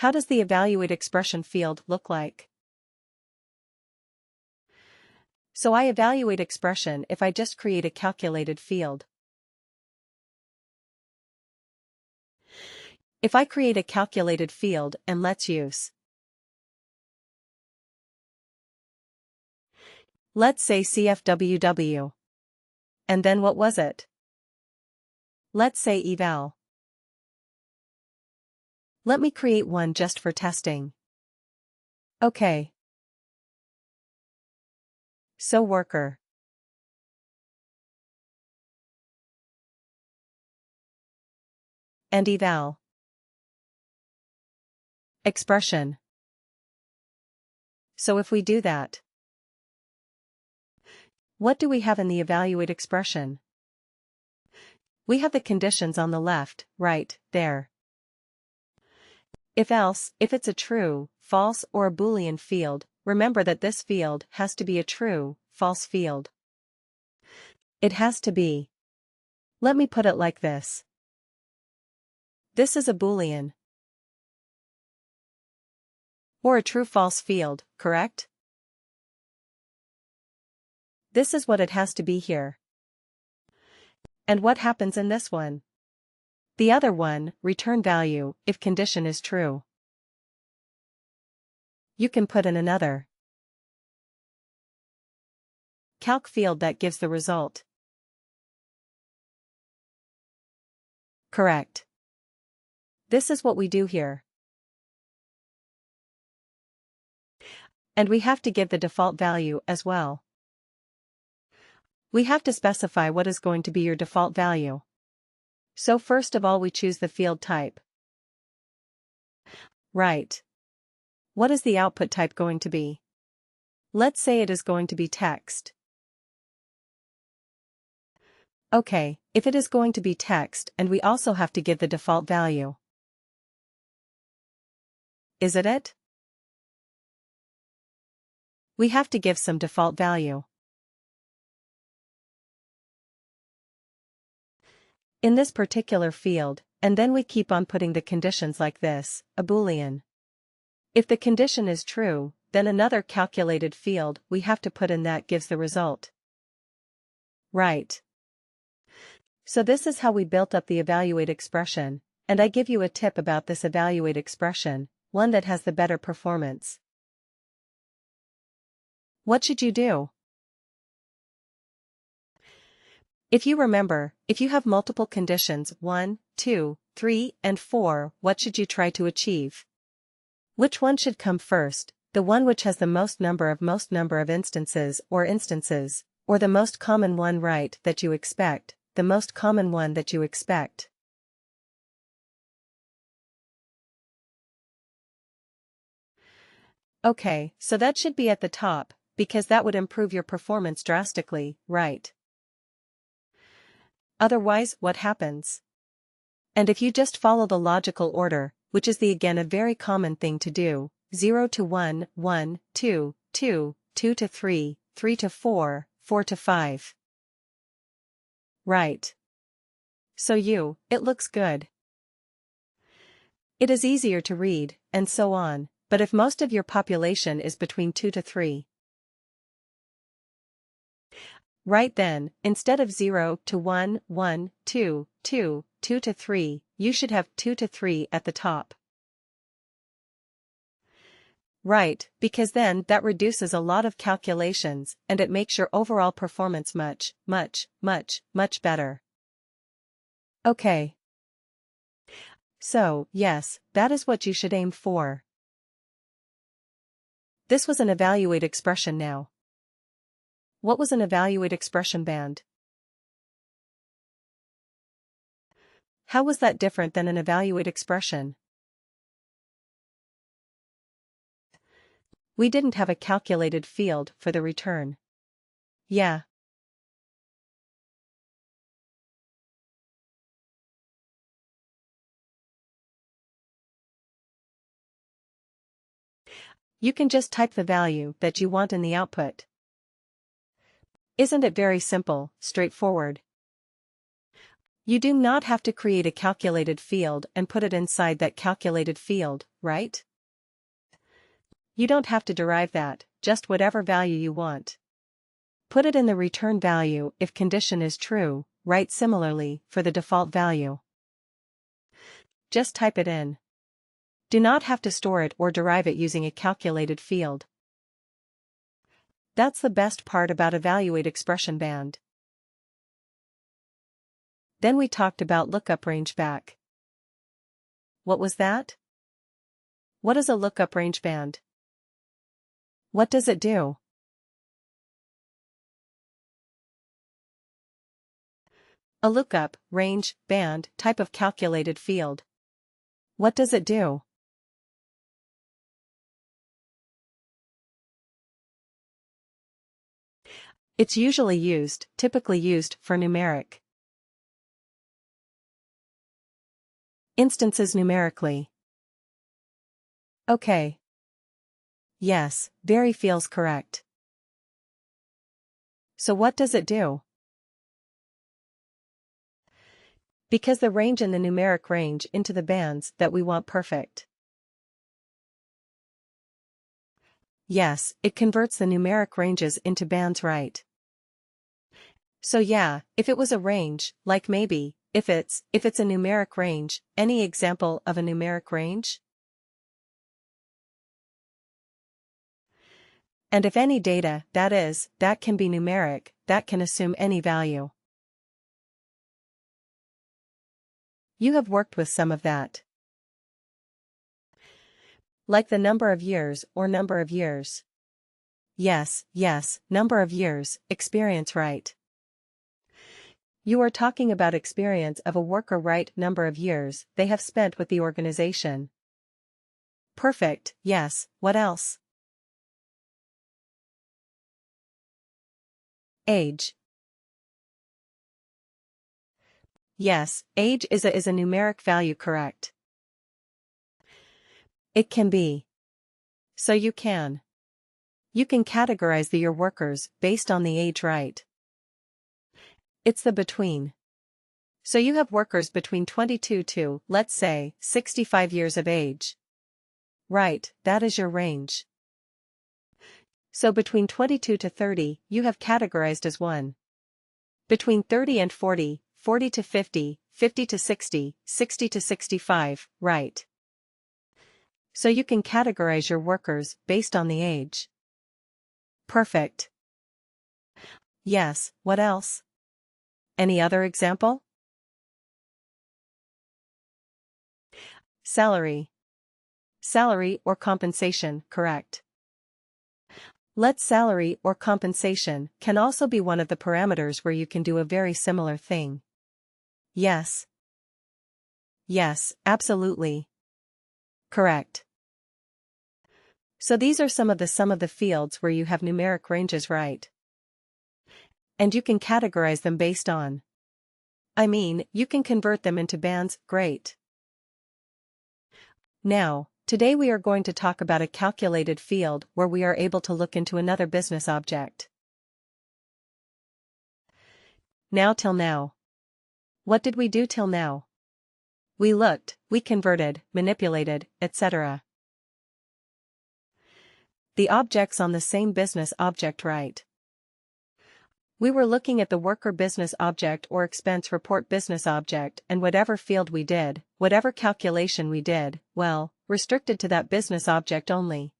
How does the evaluate expression field look like? So I evaluate expression if I just create a calculated field. If I create a calculated field and let's use, let's say CFWW. And then what was it? Let's say eval. Let me create one just for testing. Okay. So worker. And eval. Expression. So if we do that, what do we have in the evaluate expression? We have the conditions on the left, right, there. If else, if it's a true, false or a Boolean field, remember that this field has to be a true, false field. It has to be. Let me put it like this. This is a Boolean. Or a true-false field, correct? This is what it has to be here. And what happens in this one? The other one, return value, if condition is true. You can put in another calc field that gives the result. Correct. This is what we do here. And we have to give the default value as well. We have to specify what is going to be your default value. So first of all we choose the field type. Right. What is the output type going to be? Let's say it is going to be text. Okay, if it is going to be text and we also have to give the default value. Is it? We have to give some default value. In this particular field, and then we keep on putting the conditions like this, a Boolean. If the condition is true, then another calculated field we have to put in that gives the result. Right. So this is how we built up the evaluate expression, and I give you a tip about this evaluate expression, one that has the better performance. What should you do? If you remember, if you have multiple conditions 1, 2, 3, and 4, what should you try to achieve? Which one should come first, the one which has the most number of instances, or the most common one right that you expect, the most common one that you expect? Okay, so that should be at the top, because that would improve your performance drastically, right? Otherwise, what happens? And if you just follow the logical order, which is again a very common thing to do, 0 to 1, 1, 2, 2, 2 to 3, 3 to 4, 4 to 5. Right. So it looks good. It is easier to read, and so on, but if most of your population is between 2 to 3. Right then, instead of 0 to 1, 1, 2, 2, 2 to 3, you should have 2 to 3 at the top. Right, because then that reduces a lot of calculations and it makes your overall performance much, much, much, much better. Okay. So, yes, that is what you should aim for. This was an evaluate expression now. What was an evaluate expression band? How was that different than an evaluate expression? We didn't have a calculated field for the return. Yeah. You can just type the value that you want in the output. Isn't it very simple, straightforward? You do not have to create a calculated field and put it inside that calculated field, right? You don't have to derive that, just whatever value you want. Put it in the return value if condition is true, right? Similarly, for the default value. Just type it in. Do not have to store it or derive it using a calculated field. That's the best part about evaluate expression band. Then we talked about lookup range back. What was that? What is a lookup range band? What does it do? A lookup, range, band, type of calculated field. What does it do? It's typically used for numeric instances numerically. Okay. Yes, very feels correct. So what does it do? Because the range in the numeric range into the bands that we want perfect. Yes, it converts the numeric ranges into bands, right? So yeah, if it was a range, like maybe, if it's a numeric range, any example of a numeric range? And if any data, that can be numeric, that can assume any value. You have worked with some of that. Like the number of years or number of years. Yes, number of years, experience, right? You are talking about experience of a worker, right? Number of years they have spent with the organization. Perfect, yes, what else? Age. Yes, age is a numeric value, correct? It can be. So you can categorize your workers based on the age, right? It's the between. So you have workers between 22 to, let's say, 65 years of age. Right, that is your range. So between 22 to 30, you have categorized as 1. Between 30 and 40, 40 to 50, 50 to 60, 60 to 65, right? So you can categorize your workers based on the age. Perfect. Yes, what else? Any other example? Salary. Salary or compensation, correct? Let salary or compensation can also be one of the parameters where you can do a very similar thing. Yes. Yes, absolutely. Correct. So these are some of the fields where you have numeric ranges, right? And you can categorize them based on. You can convert them into bands, great. Now, today we are going to talk about a calculated field where we are able to look into another business object. Now till now. What did we do till now? We looked, we converted, manipulated, etc. The objects on the same business object, right? We were looking at the worker business object or expense report business object, and whatever field we did, whatever calculation we did, well, restricted to that business object only.